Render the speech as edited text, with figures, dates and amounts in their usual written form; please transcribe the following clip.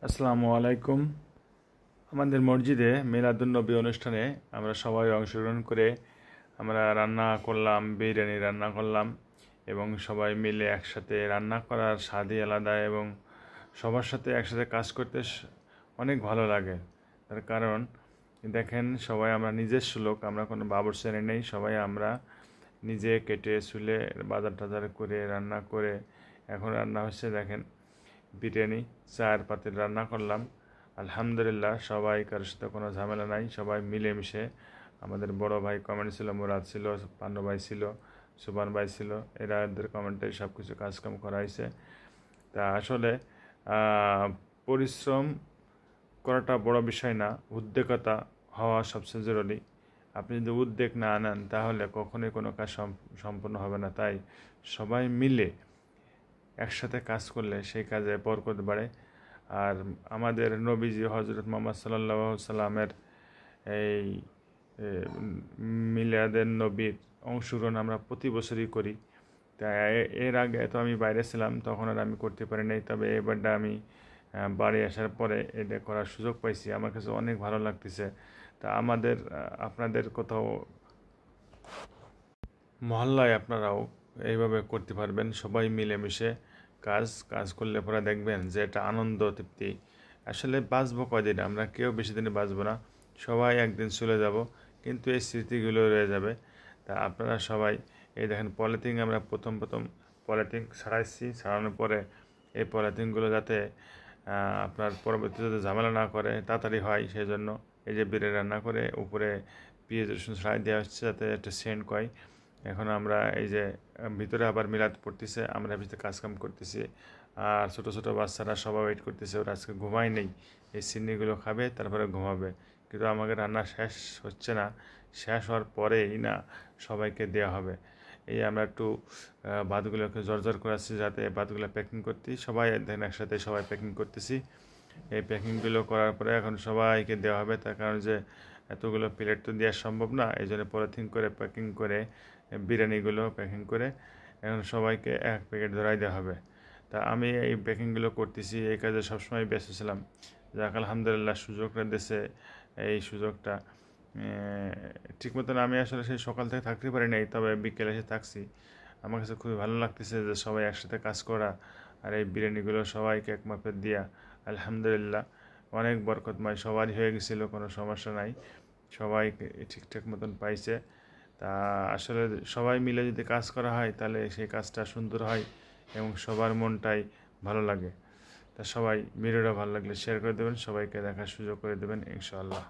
আসসালামু আলাইকুম। আমাদের মসজিদে মিলাদুন্নবী অনুষ্ঠানে আমরা সবাই অংশগ্রহণ করে আমরা রান্না করলাম, বিরিয়ানি রান্না করলাম এবং সবাই মিলে একসাথে রান্না করার স্বাদই আলাদা এবং সবার সাথে একসাথে কাজ করতে অনেক ভালো লাগে। তার কারণ দেখেন, সবাই আমরা নিজস্ব লোক, আমরা কোনো বাবুর্চি নেই, সবাই আমরা নিজে কেটে চুলে বাজার টাজার করে রান্না করে এখন রান্না হচ্ছে। দেখেন, বিরিয়ানি 4 পাতিল রান্না করলাম। আলহামদুলিল্লাহ, সবাই কারোর সাথে কোনো ঝামেলা নাই, সবাই মিলেমিশে। আমাদের বড় ভাই কমেন্ট ছিল, মুরাদ ছিল, পান্নু ভাই ছিল, সুবান ভাই ছিল, এদের কমেন্টে সব কিছু কাজকাম করা হয়েছে। তা আসলে পরিশ্রম করাটা বড় বিষয় না, উদ্যোগতা হওয়া সবচেয়ে জরুরি। আপনি যদি উদ্যোগ না আনেন তাহলে কখনোই কোনো কাজ সম্পূর্ণ হবে না। তাই সবাই মিলে একসাথে কাজ করলে সেই কাজে বরকত বাড়ে। আর আমাদের নবীজি হজরত মুহাম্মদ সাল্লাল্লাহু সাল্লামের এই মিলাদের নবীর অংশগ্রহণ আমরা প্রতি বছরই করি। তাই এর আগে তো আমি বাইরে ছিলাম, তখন আর আমি করতে পারি নাই, তবে এবারটা আমি বাড়ি আসার পরে এটা করার সুযোগ পাইছি। আমার কাছে অনেক ভালো লাগতেছে। তা আপনাদের কোথাও মহল্লায় আপনারাও এইভাবে করতে পারবেন, সবাই মিলেমিশে কাজ কাজ করলে পরে দেখবেন যে এটা আনন্দ তৃপ্তি। আসলে বাঁচবো কয়দিন, আমরা কেউ বেশি দিনে বাঁচবো না, সবাই একদিন চলে যাব, কিন্তু এই স্মৃতিগুলো রয়ে যাবে। তা আপনারা সবাই এই দেখেন, পলিথিন আমরা প্রথম পলিথিন ছাড়াইছি, ছাড়ানোর পরে এই পলিথিনগুলো যাতে আপনার পরবর্তীতে ঝামেলা না করে, তাড়াতাড়ি হয়, সেই জন্য এই যে বিরিয়ানি রান্না করে উপরে পেঁয়াজ রসুন ছাড়াই দেওয়া হচ্ছে যাতে একটা সেন্ট কয়। এখন আমরা এই যে ভিতরে আবার মিলাদ পড়তেছে, আমরা ভিতরে কাজকাম করতেছি, আর ছোটো ছোটো বাচ্চারা সবাই ওয়েট করতেছে, ওরা আজকে ঘুমায় নেই, এই সিন্নিগুলো খাবে তারপরে ঘুমাবে। কিন্তু আমাকে রান্না শেষ হচ্ছে না, শেষ হওয়ার পরেই না সবাইকে দেওয়া হবে। এই আমরা একটু ভাতগুলোকে জর্জর করাচ্ছি যাতে ভাতগুলো প্যাকিং করতে, সবাই দেখেন একসাথে সবাই প্যাকিং করতেছি। এই প্যাকিংগুলো করার পরে এখন সবাইকে দেওয়া হবে, তার কারণ যে এতগুলো প্লেট তো দেওয়া সম্ভব না, এই জন্য পলিথিন করে প্যাকিং করে বিরিয়ানিগুলো প্যাকিং করে এখন সবাইকে এক প্যাকেট ধরাই দেওয়া হবে। তা আমি এই প্যাকিংগুলো করতেছি, এই কাজে সবসময় ব্যস্ত ছিলাম। যাক আলহামদুলিল্লাহ, সুযোগটা দেশে, এই সুযোগটা ঠিক মতন আমি আসলে সেই সকাল থেকে থাকতে পারি নাই, তবে বিকেলে এসে থাকছি। আমার কাছে খুবই ভালো লাগতেছে যে সবাই একসাথে কাজ করা আর এই বিরিয়ানিগুলো সবাইকে এক মাপের দিয়া। আলহামদুলিল্লাহ, অনেক বরকতময়, সবারই হয়ে গেছিলো, কোনো সমস্যা নাই, সবাই ঠিকঠাক মতন পাইছে। তা আসলে সবাই মিলে যদি কাজ করা হয় তাহলে সেই কাজটা সুন্দর হয় এবং সবার মনটাই ভালো লাগে। তা সবাই ভিডিওটা ভালো লাগলে শেয়ার করে দেবেন, সবাইকে দেখার সুযোগ করে দেবেন ইনশাআল্লাহ।